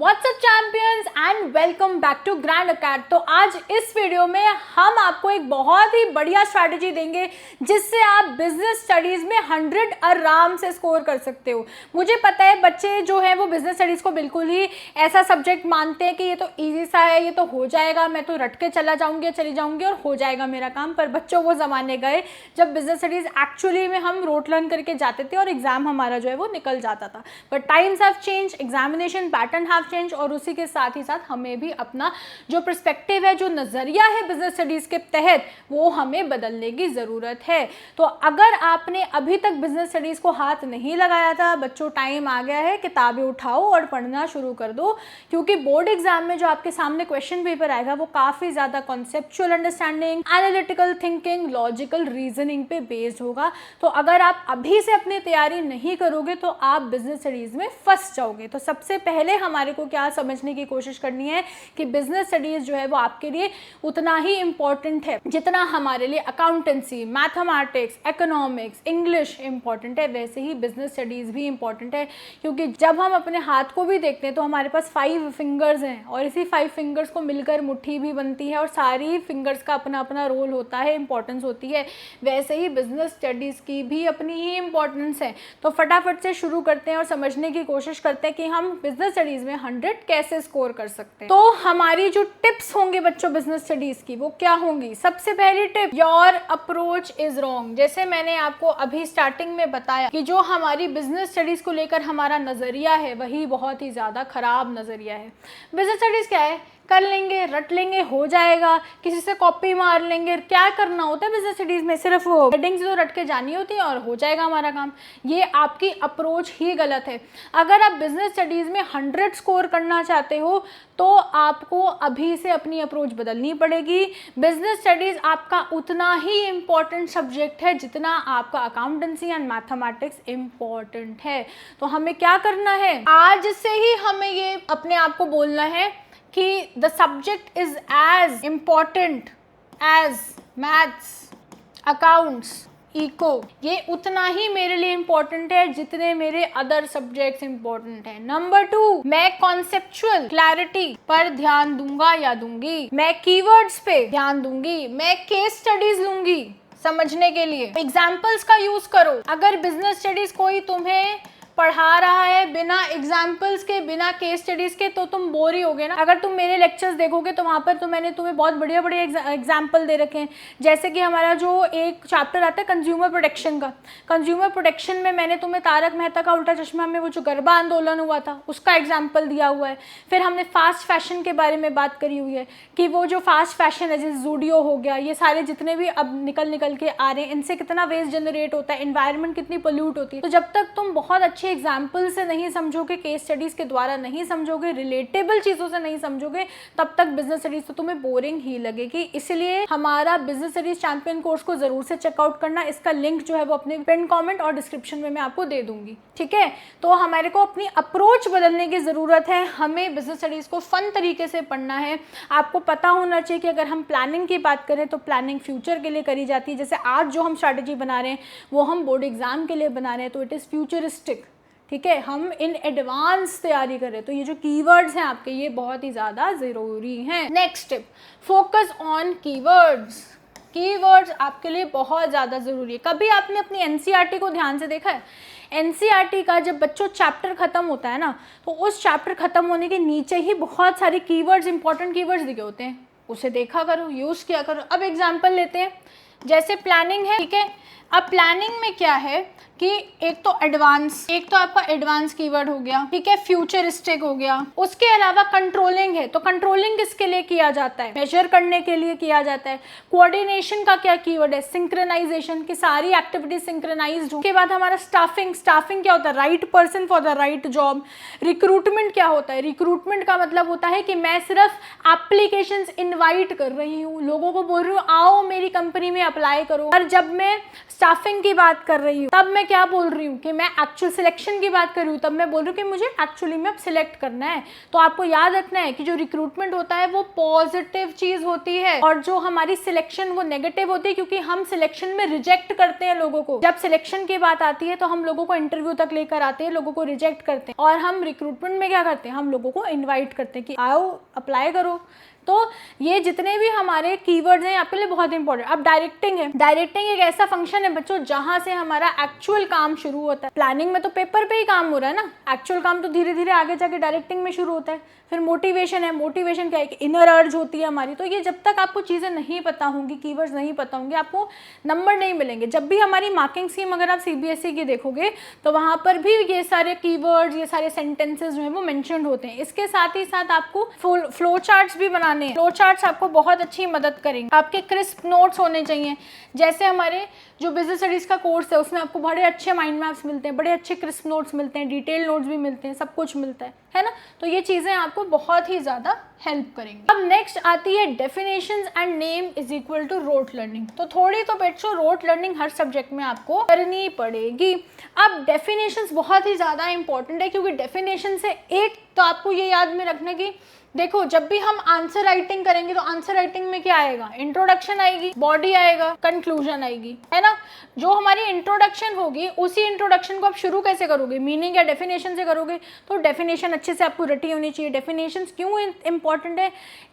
WhatsApp champions and welcome back to Grand Academy. तो आज इस वीडियो में हम आपको एक बहुत ही बढ़िया स्ट्रैटेजी देंगे जिससे आप बिजनेस स्टडीज में 100 आराम से स्कोर कर सकते हो। मुझे पता है बच्चे जो है वो बिजनेस स्टडीज को बिल्कुल ही ऐसा सब्जेक्ट मानते हैं कि ये तो ईजी सा है, ये तो हो जाएगा, मैं तो रट के चला जाऊंगी चली जाऊंगी और हो जाएगा मेरा काम। पर बच्चों वो ज़माने गए जब बिजनेस स्टडीज एक्चुअली में हम रोट लर्न करके जाते थे और एग्जाम हमारा जो है वो निकल जाता था। But times have change, examination pattern have change और उसी के साथ ही साथ हमें भी अपना जो पर्सपेक्टिव है, जो नज़रिया है बिजनेस स्टडीज़ के तहत, वो हमें बदलने की ज़रूरत है। तो अगर आपने अभी तक बिजनेस स्टडीज़ को हाथ नहीं लगाया था, बच्चों टाइम आ गया है, किताबें उठाओ और पढ़ना शुरू कर दो, क्योंकि बोर्ड एग्जाम में जो आपके सामने क्वेश्चन पेपर आएगा वो काफ़ी ज़्यादा conceptual understanding, analytical thinking, logical reasoning पे बेस्ड होगा। तो अगर आप अभी से अपनी तैयारी नहीं करोगे तो आप बिजनेस स्टडीज़ में फंस जाओगे। तो सबसे पहले हमारे को क्या समझने की कोशिश करनी है कि बिजनेस स्टडीज जो है वो आपके लिए उतना ही इंपॉर्टेंट है जितना हमारे लिए accountancy, mathematics, economics, English important है, वैसे ही बिजनेस स्टडीज भी इंपॉर्टेंट है। क्योंकि जब हम अपने हाथ को भी देखते हैं तो हमारे पास 5 फिंगर्स हैं और इसी 5 फिंगर्स को मिलकर मुट्ठी भी बनती है और सारी फिंगर्स का अपना अपना रोल होता है, इंपॉर्टेंस होती है। वैसे ही बिजनेस स्टडीज की भी अपनी ही इंपॉर्टेंस है। तो फटाफट से शुरू करते हैं और समझने की कोशिश करते हैं कि हम बिजनेस स्टडीज में 100 कैसे स्कोर कर सकते हैं। तो हमारी जो टिप्स होंगे बच्चों बिजनेस स्टडीज की, वो क्या होंगी? सबसे पहली tip, your approach is wrong. जैसे मैंने आपको अभी स्टार्टिंग में बताया कि जो हमारी बिजनेस स्टडीज को लेकर हमारा नजरिया है वही बहुत ही ज्यादा खराब नजरिया है। बिजनेस स्टडीज क्या है? कर लेंगे, रट लेंगे, हो जाएगा, किसी से कॉपी मार लेंगे। क्या करना होता है बिजनेस स्टडीज में? सिर्फ वो हेडिंग्स तो रट के जानी होती है और हो जाएगा हमारा काम। ये आपकी अप्रोच ही गलत है। अगर आप बिजनेस स्टडीज में 100 स्कोर करना चाहते हो तो आपको अभी से अपनी अप्रोच बदलनी पड़ेगी। बिजनेस स्टडीज आपका उतना ही इम्पॉर्टेंट सब्जेक्ट है जितना आपका अकाउंटेंसी एंड मैथमेटिक्स इम्पॉर्टेंट है। तो हमें क्या करना है? आज से ही हमें ये अपने आप को बोलना है कि the subject is as important as maths, accounts, eco. ये उतना ही मेरे लिए इम्पॉर्टेंट है जितने मेरे अदर सब्जेक्ट्स इम्पॉर्टेंट हैं। नंबर 2, मैं कॉन्सेप्चुअल क्लैरिटी पर ध्यान दूंगा या दूंगी, मैं कीवर्ड्स पे ध्यान दूंगी, मैं केस स्टडीज लूंगी समझने के लिए। एग्जाम्पल्स का यूज करो। अगर बिजनेस स्टडीज कोई तुम्हें पढ़ा रहा है बिना एग्जाम्पल्स के, बिना केस स्टडीज के, तो तुम बोर ही होगे ना। अगर तुम मेरे लेक्चर्स देखोगे तो वहाँ पर तो मैंने तुम्हें बहुत बढ़िया बढ़िया एग्जाम्पल दे रखे हैं। जैसे कि हमारा जो एक चैप्टर आता है कंज्यूमर प्रोटेक्शन का, कंज्यूमर प्रोटेक्शन में मैंने तुम्हें तारक मेहता का उल्टा चश्मा में वो जो गरबा आंदोलन हुआ था उसका एग्जाम्पल दिया हुआ है। फिर हमने फास्ट फैशन के बारे में बात करी हुई है कि वो जो फास्ट फैशन है, जैसे जूडियो हो गया, ये सारे जितने भी अब निकल के आ रहे हैं, इनसे कितना वेस्ट जनरेट होता है, एनवायरनमेंट कितनी पोल्यूट होती है। तो जब तक तुम बहुत अच्छे एग्जाम्पल से नहीं समझोगे, केस स्टडीज के द्वारा नहीं समझोगे, रिलेटेबल चीजों से नहीं समझोगे, तब तक बिजनेस स्टडीज तो तुम्हें बोरिंग ही लगेगी। इसलिए हमारा बिजनेस स्टडीज चैंपियन कोर्स को जरूर से चेकआउट करना। इसका लिंक जो है वो अपने पिन कमेंट और डिस्क्रिप्शन में मैं आपको दे दूंगी, ठीक है। तो हमारे को अपनी अप्रोच बदलने की जरूरत है। हमें बिजनेस स्टडीज को फन तरीके से पढ़ना है। आपको पता होना चाहिए कि अगर हम प्लानिंग की बात करें तो प्लानिंग फ्यूचर के लिए करी जाती है। जैसे आज जो हम स्ट्रैटेजी बना रहे हैं वो हम बोर्ड एग्जाम के लिए बना रहे हैं, तो इट इज फ्यूचरिस्टिक, ठीक है। हम इन एडवांस तैयारी करें तो ये जो कीवर्ड्स हैं आपके, ये बहुत ही ज़्यादा ज़रूरी हैं। Next tip, focus on keywords. Keywords आपके लिए बहुत ज़्यादा ज़रूरी है। कभी आपने अपनी एनसीईआरटी को ध्यान से देखा है? एनसीईआरटी का जब बच्चों चैप्टर खत्म होता है ना, तो उस चैप्टर खत्म होने के नीचे ही बहुत सारे कीवर्ड्स, इंपॉर्टेंट कीवर्ड्स दिखे होते हैं, उसे देखा करो, यूज़ किया करो। अब एग्जाम्पल लेते हैं, जैसे प्लानिंग है, ठीक है। अब प्लानिंग में क्या है कि एक तो एडवांस, एक तो आपका एडवांस कीवर्ड हो गया, ठीक है, फ्यूचरिस्टिक हो गया। उसके अलावा कंट्रोलिंग है, तो कंट्रोलिंग किसके लिए किया जाता है? मेजर करने के लिए किया जाता है। कोऑर्डिनेशन का क्या कीवर्ड है? सिंक्रोनाइजेशन, की सारी एक्टिविटीज सिंक्रोनाइज्ड हो। उसके बाद हमारा स्टाफिंग, स्टाफिंग क्या होता है? Right person for the right job. Recruitment क्या होता है? रिक्रूटमेंट का मतलब होता है कि मैं सिर्फ एप्लीकेशंस इनवाइट कर रही हूँ, लोगों को बोल रही हूँ आओ मेरी कंपनी में अप्लाई करो। और जब मैं स्टाफिंग की बात कर रही हूँ, तब मैं क्या बोल रही हूँ कि मैं एक्चुअल सिलेक्शन की बात कर रही हूँ, तब मैं बोल रही हूँ कि मुझे एक्चुअली में अब सिलेक्ट करना है। तो आपको याद रखना है कि जो रिक्रूटमेंट होता है वो पॉजिटिव चीज होती है और जो हमारी सिलेक्शन वो नेगेटिव होती है, क्योंकि हम सिलेक्शन में रिजेक्ट करते हैं लोगों को। जब सिलेक्शन की बात आती है तो हम लोगों को इंटरव्यू तक लेकर आते हैं, लोगों को रिजेक्ट करते हैं, और हम रिक्रूटमेंट में क्या करते हैं, हम लोगों को इन्वाइट करते हैं कि आओ अप्लाई करो। तो ये जितने भी हमारे कीवर्ड्स हैं आपके लिए बहुत इंपॉर्टेंट। अब डायरेक्टिंग है, डायरेक्टिंग एक ऐसा फंक्शन है बच्चों जहां से हमारा एक्चुअल काम शुरू होता है। प्लानिंग में तो पेपर पे ही काम हो रहा है ना, एक्चुअल काम तो धीरे धीरे आगे जाके डायरेक्टिंग में शुरू होता है। फिर मोटिवेशन है, मोटिवेशन क्या है कि इनर अर्ज होती है हमारी। तो ये जब तक आपको चीज़ें नहीं पता होंगी, कीवर्ड्स नहीं पता होंगे, आपको नंबर नहीं मिलेंगे। जब भी हमारी मार्किंग स्कीम अगर आप सीबीएसई की देखोगे तो वहाँ पर भी ये सारे कीवर्ड्स, ये सारे सेंटेंसेस जो है वो मेंशन्ड होते हैं। इसके साथ ही साथ आपको फ्लो चार्ट्स भी बनाने हैं। फ्लो चार्ट्स आपको बहुत अच्छी मदद करेंगे। आपके क्रिस्प नोट्स होने चाहिए, जैसे हमारे जो बिजनेस स्टडीज़ का कोर्स है उसमें आपको बड़े अच्छे माइंड मैप्स मिलते हैं, बड़े अच्छे क्रिस्प नोट्स मिलते हैं, डिटेल नोट्स भी मिलते हैं, सब कुछ मिलता है ना। तो ये चीज़ें आपको बहुत ही ज़्यादा हेल्प करेंगी। अब नेक्स्ट आती है definitions and name is equal to rote learning. तो थोड़ी तो बच्चों रोट लर्निंग हर सब्जेक्ट में आपको करनी पड़ेगी। अब डेफिनेशंस बहुत ही ज़्यादा इंपॉर्टेंट है, क्योंकि डेफिनेशन से एक तो आपको ये याद में रखना कि देखो जब भी हम आंसर राइटिंग करेंगे तो आंसर राइटिंग में क्या आएगा, इंट्रोडक्शन आएगी, बॉडी आएगा, कंक्लूजन आएगी, है ना। जो हमारी इंट्रोडक्शन होगी उसी इंट्रोडक्शन को आप शुरू कैसे करोगे, मीनिंग या डेफिनेशन से करोगे। तो डेफिनेशन अच्छे से आपको रटी होनी चाहिए। डेफिनेशन क्यों इंपॉर्टेंट है,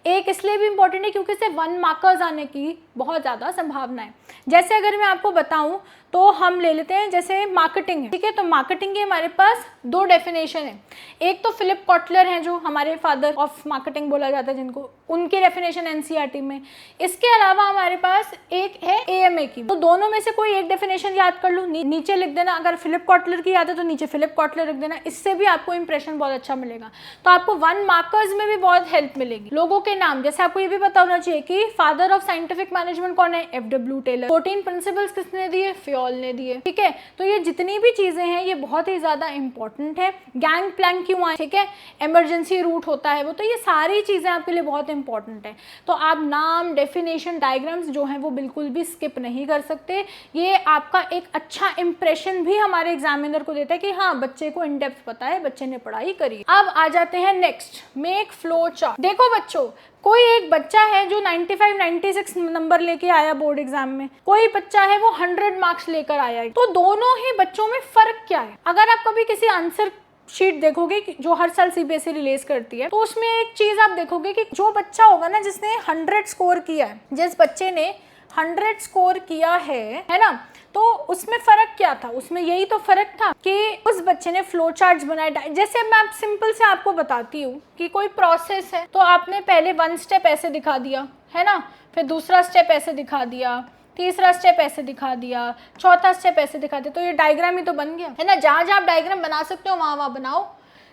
एक इसलिए भी इंपॉर्टेंट है क्योंकि इससे 1 मार्कर्स आने की बहुत ज़्यादा संभावना है। जैसे अगर मैं आपको बताऊँ तो हम ले लेते हैं जैसे मार्केटिंग है, ठीक है। तो मार्केटिंग के हमारे पास 2 डेफिनेशन है। एक तो फिलिप कॉटलर हैं जो हमारे फादर ऑफ मार्केटिंग बोला जाता है जिनको, उनकी डेफिनेशन एनसीईआरटी में। इसके अलावा हमारे पास एक है एएमए की। तो दोनों में से कोई एक डेफिनेशन याद कर लो, नीचे लिख देना। अगर फिलिप कॉटलर की याद है तो नीचे फिलिप कॉटलर लिख देना, इससे भी आपको इंप्रेशन बहुत अच्छा मिलेगा। तो आपको 1 मार्कर्स में भी बहुत हेल्प मिलेगी। लोगों के नाम, जैसे आपको ये भी पता होना चाहिए कि फादर ऑफ साइंटिफिक मैनेजमेंट कौन है, एफडब्ल्यू टेलर। 14 प्रिंसिपल्स किसने दिए, फियोल ने दिए, ठीक है। तो ये जितनी भी चीजें हैं ये बहुत ही ज्यादा इंपॉर्टेंट है। गैंग प्लैंक क्यों आए, ठीक है, इमरजेंसी रूट होता है वो, तो ये सारी चीजें आपके लिए बहुत इंपॉर्टेंट है। तो आप नाम, डेफिनेशन, डायग्राम्स जो हैं वो बिल्कुल भी स्किप नहीं कर सकते। ये आपका एक अच्छा इंप्रेशन भी हमारे एग्जामिनर को देता है कि हाँ बच्चे को इन डेप्थ पता है, बच्चे ने पढ़ाई करी। अब आ जाते हैं नेक्स्ट, मेक फ्लो चार्ट। देखो बच्चों, कोई एक बच्चा है जो 95-96 नंबर लेके आया बोर्ड एग्जाम में, कोई बच्चा है वो 100 मार्क्स लेकर आया है। तो दोनों ही बच्चों में फर्क क्या है। अगर आप कभी किसी आंसर शीट देखोगे जो हर साल सीबीएसई रिलीज करती है, तो उसमें एक चीज आप देखोगे कि जो बच्चा होगा ना जिसने 100 स्कोर किया है, जिस बच्चे ने 100 स्कोर किया है ना, तो उसमें फ़र्क क्या था, उसमें यही तो फ़र्क था कि उस बच्चे ने फ्लो चार्ट्स बनाए। जैसे मैं सिंपल से आपको बताती हूँ कि कोई प्रोसेस है, तो आपने पहले 1 स्टेप ऐसे दिखा दिया, है ना, फिर दूसरा स्टेप ऐसे दिखा दिया, तीसरा स्टेप ऐसे दिखा दिया, चौथा स्टेप ऐसे दिखा दिया, तो ये डायग्राम ही तो बन गया, है ना। जहाँ जहाँ आप डायग्राम बना सकते हो वहाँ बनाओ।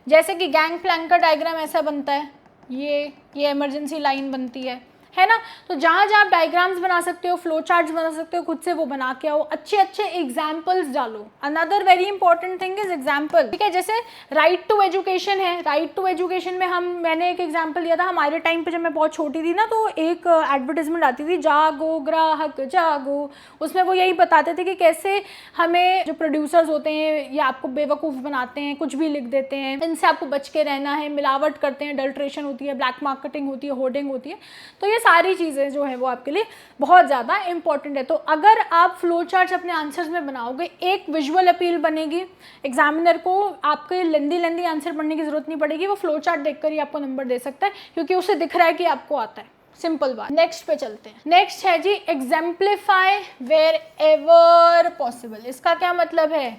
जैसे कि गैंग प्लैंक का डायग्राम ऐसा बनता है, ये इमरजेंसी लाइन बनती है ना। तो जहाँ जहाँ आप डायग्राम्स बना सकते हो, फ्लो चार्ट्स बना सकते हो, खुद से वो बना के आओ, अच्छे अच्छे एग्जाम्पल्स डालो। Another very important thing is example, ठीक है। जैसे राइट टू एजुकेशन है, राइट टू एजुकेशन में मैंने एक एग्जाम्पल दिया था हमारे टाइम पे जब मैं बहुत छोटी थी ना, तो एक एडवर्टाइजमेंट आती थी, जागो ग्राहक जागो। उसमें वो यही बताते थे कि कैसे हमें जो प्रोड्यूसर्स होते हैं ये आपको बेवकूफ़ बनाते हैं, कुछ भी लिख देते हैं, इनसे आपको बच के रहना है, मिलावट करते हैं, अडल्ट्रेशन होती है, ब्लैक मार्केटिंग होती है, होर्डिंग होती है। तो ये सारी चीज़ें जो है वो आपके लिए बहुत ज़्यादा इंपॉर्टेंट है। तो अगर आप फ्लो चार्ट्स अपने आंसर्स में बनाओगे, एक विजुअल अपील बनेगी, एग्जामिनर को आपके लेंदी आंसर पढ़ने की जरूरत नहीं पड़ेगी, वो फ्लो चार्ट देखकर ही आपको नंबर दे सकता है क्योंकि उसे दिख रहा है कि आपको आता है। सिंपल बात। नेक्स्ट पे चलते हैं। नेक्स्ट है जी एग्जाम्पलीफाई वेयर एवर पॉसिबल। इसका क्या मतलब है,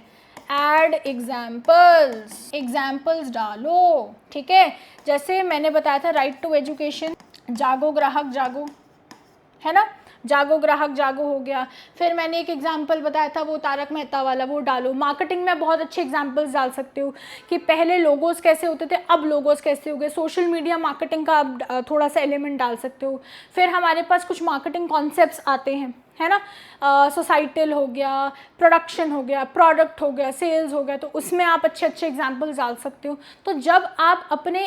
एड एग्जाम्पल्स, एग्जाम्पल्स डालो, ठीक है। जैसे मैंने बताया था राइट टू एजुकेशन, जागो ग्राहक जागो, है ना, जागो ग्राहक जागो हो गया। फिर मैंने एक एग्जाम्पल बताया था वो तारक मेहता वाला, वो डालो। मार्केटिंग में बहुत अच्छे एग्जाम्पल्स डाल सकते हो कि पहले लोगोस कैसे होते थे, अब लोगोस कैसे हो गए। सोशल मीडिया मार्केटिंग का आप थोड़ा सा एलिमेंट डाल सकते हो। फिर हमारे पास कुछ मार्केटिंग कॉन्सेप्ट्स आते हैं, है ना, सोसाइटल हो गया, प्रोडक्शन हो गया, प्रोडक्ट हो गया, सेल्स हो गया, तो उसमें आप अच्छे अच्छे एग्जाम्पल्स डाल सकते हो। तो जब आप अपने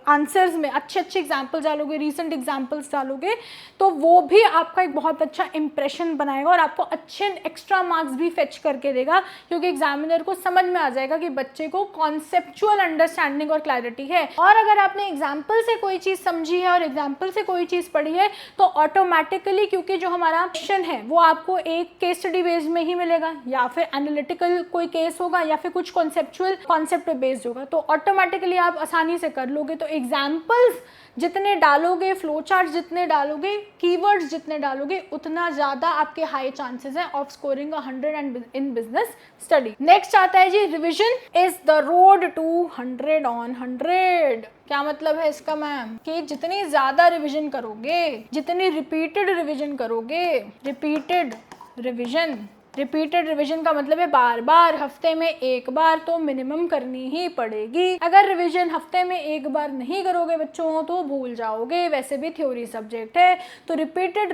आंसर्स में अच्छे अच्छे एग्जाम्पल्स डालोगे, रीसेंट एग्जाम्पल्स डालोगे, तो वो भी आपका एक बहुत अच्छा इंप्रेशन बनाएगा और आपको अच्छे एक्स्ट्रा मार्क्स भी फेच करके देगा, क्योंकि एग्जामिनर को समझ में आ जाएगा कि बच्चे को कॉन्सेप्चुअल अंडरस्टैंडिंग और क्लैरिटी है। और अगर आपने एग्जाम्पल से कोई चीज़ समझी है और एग्जाम्पल से कोई चीज़ पढ़ी है, तो ऑटोमेटिकली, क्योंकि जो हमारा क्वेश्चन है वो आपको एक केस स्टडी बेस्ड में ही मिलेगा, या फिर एनालिटिकल कोई केस होगा, या फिर कुछ कॉन्सेप्चुअल कॉन्सेप्ट पे बेस्ड होगा, तो ऑटोमेटिकली आप आसानी से कर लोगे। तो एग्जाम्पल्स जितने डालोगे, फ्लो चार्ट जितने डालोगे, कीवर्ड्स जितने डालोगे, उतना ज़्यादा आपके हाई चांसेस हैं of scoring 100 in business study. Next आता है जी, revision is the road to 100 on 100। क्या मतलब है इसका मैम? कि जितनी ज़्यादा रिविजन करोगे, जितनी रिपीटेड रिविजन करोगे, रिपीटेड रिवीजन का मतलब है बार बार, हफ्ते में एक बार तो मिनिमम करनी ही पड़ेगी। अगर रिवीजन हफ्ते में एक बार नहीं करोगे बच्चों तो भूल जाओगे, वैसे भी थ्योरी सब्जेक्ट है, तो रिपीटेड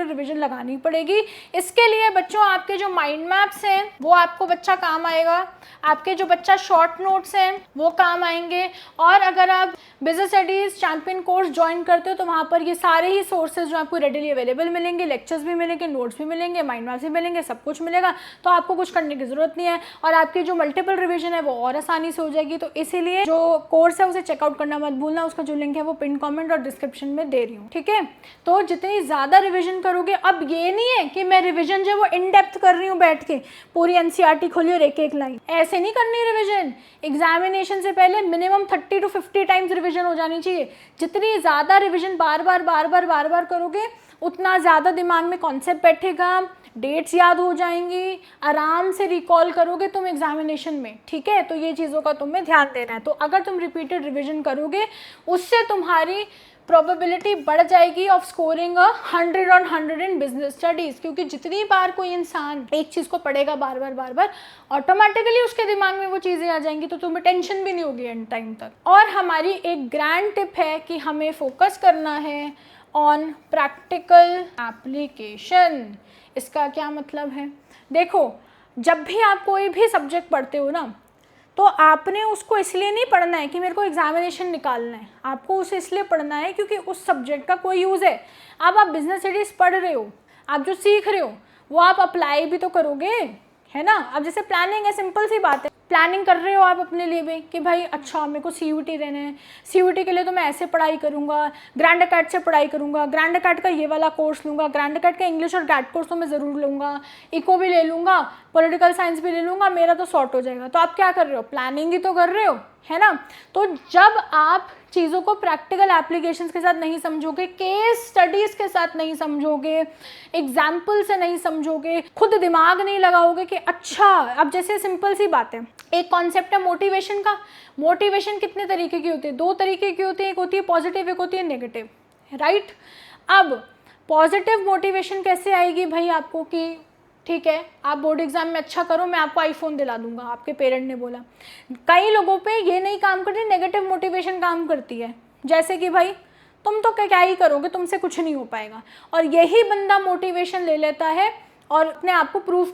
रिवीजन लगानी पड़ेगी। इसके लिए बच्चों आपके जो माइंड मैप्स हैं वो आपको बच्चा काम आएगा, आपके जो बच्चा शॉर्ट नोट्स हैं वो काम आएंगे, और अगर आप business studies champion course join करते हो तो वहाँ पर ये सारे ही सोर्सेज जो आपको रेडिली अवेलेबल मिलेंगे, लेक्चर्स भी मिलेंगे, नोट्स भी मिलेंगे, माइंड मैप्स भी मिलेंगे, सब कुछ मिलेगा, तो आपको कुछ करने की जरूरत नहीं है, और आपकी जो मल्टीपल रिवीजन है वो और आसानी से हो जाएगी। तो इसीलिए जो कोर्स है उसे चेकआउट करना मत भूलना, उसका जो लिंक है वो पिन कमेंट और डिस्क्रिप्शन में दे रही हूँ, ठीक है। तो जितनी ज़्यादा रिविजन करोगे, अब ये नहीं है कि मैं रिविजन जो वो इन डेप्थ कर रही हूँ बैठ के, पूरी एनसीईआरटी खोली और एक एक लाइन, ऐसे नहीं करनी रिविजन। एग्जामिनेशन से पहले मिनिमम 30 to 50 टाइम्स रिविजन हो जानी चाहिए। जितनी ज़्यादा रिविजन बार बार करोगे, उतना ज़्यादा दिमाग में कॉन्सेप्ट बैठेगा, डेट्स याद हो जाएंगी, आराम से रिकॉल करोगे तुम एग्जामिनेशन में, ठीक है। तो ये चीज़ों का तुम्हें ध्यान देना है। तो अगर तुम रिपीटेड रिविजन करोगे, उससे तुम्हारी प्रोबेबिलिटी बढ़ जाएगी of scoring 100 on 100 in business studies, क्योंकि जितनी बार कोई इंसान एक चीज़ को पढ़ेगा बार बार, ऑटोमेटिकली उसके दिमाग में वो चीज़ें आ जाएंगी, तो तुम्हें टेंशन भी नहीं होगी एंड टाइम तक। और हमारी एक ग्रैंड टिप है कि हमें फोकस करना है ऑन प्रैक्टिकल एप्लीकेशन। इसका क्या मतलब है? देखो, जब भी आप कोई भी सब्जेक्ट पढ़ते हो ना, तो आपने उसको इसलिए नहीं पढ़ना है कि मेरे को एग्जामिनेशन निकालना है, आपको उसे इसलिए पढ़ना है क्योंकि उस सब्जेक्ट का कोई यूज़ है। अब आप बिजनेस स्टडीज़ पढ़ रहे हो, आप जो सीख रहे हो वो आप अप्लाई भी तो करोगे, है ना। अब जैसे प्लानिंग है, सिंपल सी बात है, प्लानिंग कर रहे हो आप अपने लिए भी कि भाई अच्छा मेरे को सीयूटी देना है, सीयूटी के लिए तो मैं ऐसे पढ़ाई करूँगा, ग्रैंड अकैड से पढ़ाई करूँगा, ग्रैंड अकैड का ये वाला कोर्स लूँगा, ग्रैंड अकैड का इंग्लिश और गैट कोर्स तो मैं ज़रूर लूँगा, इको भी ले लूँगा, पॉलिटिकल साइंस भी ले लूँगा, मेरा तो सॉर्ट हो जाएगा। तो आप क्या कर रहे हो? प्लानिंग ही तो कर रहे हो, है ना। तो जब आप चीज़ों को प्रैक्टिकल एप्लीकेशंस के साथ नहीं समझोगे, केस स्टडीज़ के साथ नहीं समझोगे, एग्जाम्पल से नहीं समझोगे, खुद दिमाग नहीं लगाओगे कि अच्छा, अब जैसे सिंपल सी बात है, एक कॉन्सेप्ट है मोटिवेशन का। मोटिवेशन कितने तरीके की होती है? 2 तरीके की होती है, एक होती है पॉजिटिव, एक होती है नेगेटिव, राइट। अब पॉजिटिव मोटिवेशन कैसे आएगी भाई आपको कि ठीक है आप बोर्ड एग्जाम में अच्छा करो, मैं आपको आईफोन दिला दूंगा, आपके पेरेंट ने बोला। कई लोगों पे ये नहीं काम करती, नेगेटिव मोटिवेशन काम करती है, जैसे कि भाई तुम तो क्या ही करोगे, तुमसे कुछ नहीं हो पाएगा। और यही बंदा मोटिवेशन ले लेता है और अपने आप को प्रूव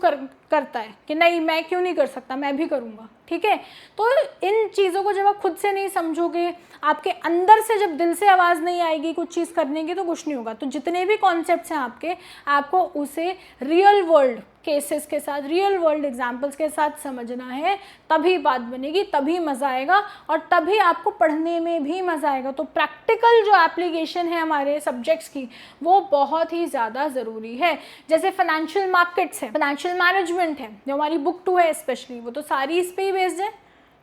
करता है कि नहीं मैं क्यों नहीं कर सकता, मैं भी करूँगा, ठीक है। तो इन चीज़ों को जब आप खुद से नहीं समझोगे, आपके अंदर से जब दिल से आवाज़ नहीं आएगी कुछ चीज़ करने की, तो कुछ नहीं होगा। तो जितने भी कॉन्सेप्ट्स हैं आपके, आपको उसे रियल वर्ल्ड केसेस के साथ, रियल वर्ल्ड एग्जाम्पल्स के साथ समझना है, तभी बात बनेगी, तभी मज़ा आएगा और तभी आपको पढ़ने में भी मज़ा आएगा। तो प्रैक्टिकल जो एप्लीकेशन है हमारे सब्जेक्ट्स की, वो बहुत ही ज़्यादा ज़रूरी है। जैसे फाइनेंशियल मार्केट्स है, फाइनेंशियल मैनेजमेंट है, जो हमारी बुक 2 है स्पेशली, वो तो सारी इस पर ही बेस्ड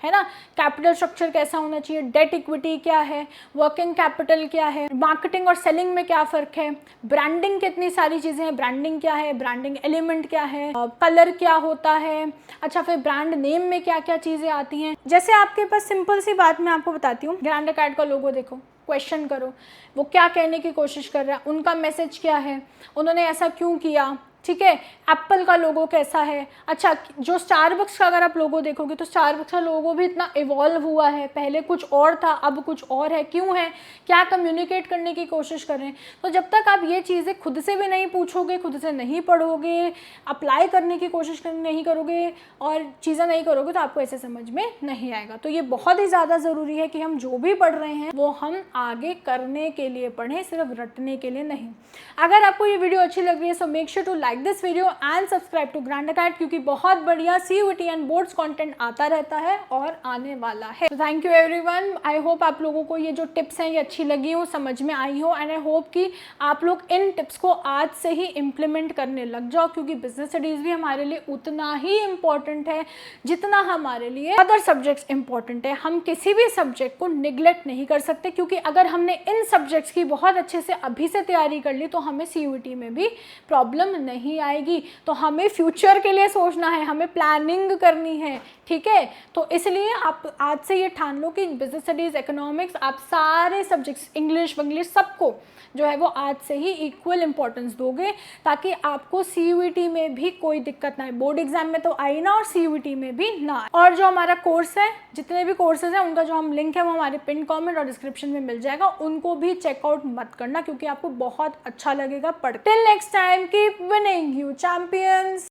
है ना। कैपिटल स्ट्रक्चर कैसा होना चाहिए, डेट इक्विटी क्या है, वर्किंग कैपिटल क्या है, मार्केटिंग और सेलिंग में क्या फ़र्क है, ब्रांडिंग कितनी सारी चीज़ें हैं, ब्रांडिंग क्या है, ब्रांडिंग एलिमेंट क्या है, कलर क्या होता है, अच्छा फिर ब्रांड नेम में क्या क्या चीज़ें आती हैं। जैसे आपके पास सिंपल सी बात मैं आपको बताती हूँ, ग्रैंड अकैड का लोगो देखो, क्वेश्चन करो वो क्या कहने की कोशिश कर रहा है, उनका मैसेज क्या है, उन्होंने ऐसा क्यों किया, ठीक है, एप्पल का लोगो कैसा है। अच्छा, जो स्टारबक्स का अगर आप लोगो देखोगे तो स्टारबक्स का लोगो भी इतना इवॉल्व हुआ है, पहले कुछ और था अब कुछ और है, क्यों है, क्या कम्युनिकेट करने की कोशिश कर रहे हैं। तो जब तक आप ये चीज़ें खुद से भी नहीं पूछोगे, खुद से नहीं पढ़ोगे, अप्लाई करने की कोशिश नहीं करोगे और चीज़ें नहीं करोगे तो आपको ऐसे समझ में नहीं आएगा। तो ये बहुत ही ज़्यादा ज़रूरी है कि हम जो भी पढ़ रहे हैं वो हम आगे करने के लिए पढ़ें, सिर्फ रटने के लिए नहीं। अगर आपको ये वीडियो अच्छी लग रही है so make sure to like this video and subscribe to Grand Academy, क्योंकि बहुत बढ़िया CUET एंड बोर्ड्स कंटेंट आता रहता है और आने वाला है। तो thank you everyone. I hope आप लोगों को ये जो टिप्स हैं ये अच्छी लगी हो, समझ में आई हो, एंड आई होप कि आप लोग इन टिप्स को आज से ही इम्प्लीमेंट करने लग जाओ, क्योंकि बिजनेस स्टडीज़ भी हमारे लिए उतना ही इम्पॉर्टेंट है जितना हमारे लिए अदर सब्जेक्ट्स इंपॉर्टेंट है। हम किसी भी सब्जेक्ट को निगलेक्ट नहीं कर सकते, क्योंकि अगर हमने इन सब्जेक्ट्स की बहुत अच्छे से अभी से तैयारी कर ली तो हमें CUET में भी प्रॉब्लम नहीं आएगी। तो हमें फ्यूचर के लिए सोचना है, हमें प्लानिंग करनी है, ठीक है। तो इसलिए आप आज से ये ठान लो कि बिजनेस स्टडीज़, इकोनॉमिक्स, आप सारे सब्जेक्ट्स, इंग्लिश विंग्लिश सबको जो है वो आज से ही इक्वल इंपॉर्टेंस दोगे, ताकि आपको CUET में भी कोई दिक्कत ना आए। बोर्ड एग्जाम में तो आई ना, और CUET में भी ना आए। और जो हमारा कोर्स है, जितने भी कोर्सेज हैं उनका जो हम लिंक है वो हमारे पिन कमेंट और डिस्क्रिप्शन में मिल जाएगा, उनको भी चेकआउट मत करना, क्योंकि आपको बहुत अच्छा लगेगा पढ़। Till next time, keep winning you champions.